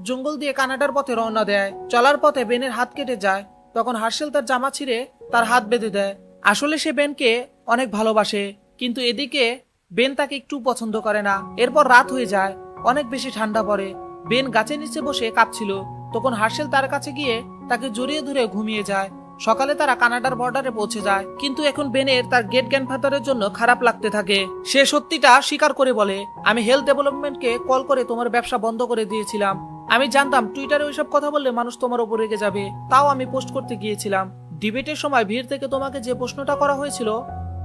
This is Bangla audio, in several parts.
জঙ্গল দিয়ে কানাডার পথে রওনা দেয়। চলার পথে বেনের হাত কেটে যায়। তখন হার্শেল তার জামা ছিঁড়ে তার হাত বেঁধে দেয়। আসলে সে বেনকে অনেক ভালোবাসে, কিন্তু এদিকে বেন তাকে একটু পছন্দ করে না। এরপর রাত হয়ে যায়, অনেক বেশি ঠান্ডা পড়ে। বেন গাছের নিচে বসে কাঁপছিল। তখন হার্শেল তার কাছে গিয়ে তাকে জড়িয়ে ধরে ঘুমিয়ে যায়। সকালে তারা কানাডার বর্ডারে পৌঁছে যায়, কিন্তু এখন বেনের তার গ্রেট গ্র্যান্ডফাদারের জন্য খারাপ লাগতে থাকে। সে সত্যিটা স্বীকার করে বলে, আমি হেলথ ডেভেলপমেন্টকে কল করে তোমার ব্যবসা বন্ধ করে দিয়েছিলাম। আমি জানতাম টুইটারে ওইসব কথা বললে মানুষ তোমার উপর রেগে যাবে, তাও আমি পোস্ট করতে গিয়েছিলাম। ডিবেটের সময় ভিড় থেকে তোমাকে যে প্রশ্নটা করা হয়েছিল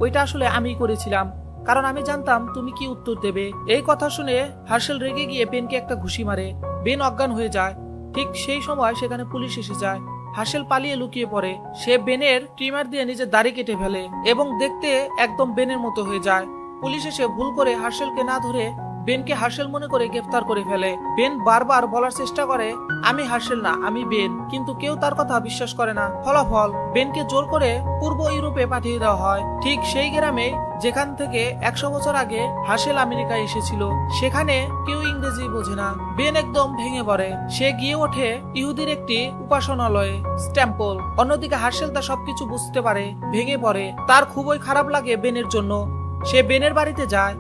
ওইটা আসলে আমিই করেছিলাম, কারণ আমি জানতাম তুমি কি উত্তর দেবে। এই কথা শুনে হার্শেল রেগে গিয়ে বেনকে একটা ঘুষি মারে। বেন অজ্ঞান হয়ে যায়। ঠিক সেই সময় সেখানে পুলিশ এসে যায়। হার্শেল পালিয়ে লুকিয়ে পড়ে। সে বেনের ট্রিমার দিয়ে নিজের দাড়ি কেটে ফেলে এবং দেখতে একদম বেনের মতো হয়ে যায়। পুলিশ এসে ভুল করে হার্শেলকে না ধরে বেনকে হার্শেল মনে করে গ্রেফতার করে ফেলে। বেন বারবার বলার চেষ্টা করে আমি হার্শেল না, আমি বেন, কিন্তু কেউ তার কথা বিশ্বাস করে না। ফলাফল বেনকে জোর করে পূর্ব ইউরোপে পাঠিয়ে দেওয়া হয়, ঠিক সেই গ্রামে যেখান থেকে 100 বছর আগে হার্শেল আমেরিকায় এসেছিল। সেখানে কেউ ইংরেজি বোঝে না। বেন একদম ভেঙে পড়ে। সে গিয়ে ওঠে ইহুদির একটি উপাসনালয়ে, স্ট্যাম্পল। অন্যদিকে হার্শেল তা সবকিছু বুঝতে পারে, ভেঙে পড়ে। তার খুবই খারাপ লাগে বেনের জন্য। সে বেনের বাড়িতে যায়।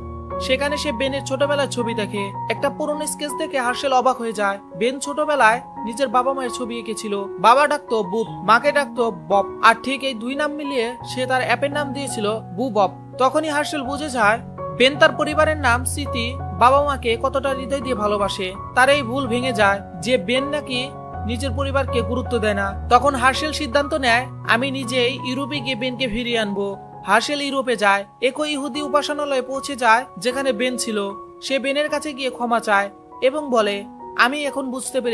সেখানে সে বেনের ছোটবেলার ছবি দেখে। একটা পুরনো স্কেচ দেখে হার্শেল অবাক হয়ে যায়। বেন ছোটবেলায় নিজের বাবা মায়ের ছবি এঁকেছিল। বাবা ডাকতো বুব, মাকে ডাকতো বব, আর ঠিক এই দুই নাম মিলিয়ে সে তার অ্যাপের নাম দিয়েছিল বু বব। তখনই হার্শেল বুঝে যায় বেন তার পরিবারের নাম স্মৃতি বাবা মাকে কতটা হৃদয় দিয়ে ভালোবাসে। তার এই ভুল ভেঙে যায় যে বেন নাকি নিজের পরিবারকে গুরুত্ব দেয় না। তখন হার্শেল সিদ্ধান্ত নেয় আমি নিজেই ইউরোপে গিয়ে বেনকে ফিরিয়ে আনবো। হার্শেল ইউরোপে যায়, একই ইহুদি উপাসনালয়ে পৌঁছে যায় যেখানে বেন ছিল। সে বেনের কাছে গিয়ে ক্ষমা চায় এবং বলে আমি এখন বুঝতে পেরেছি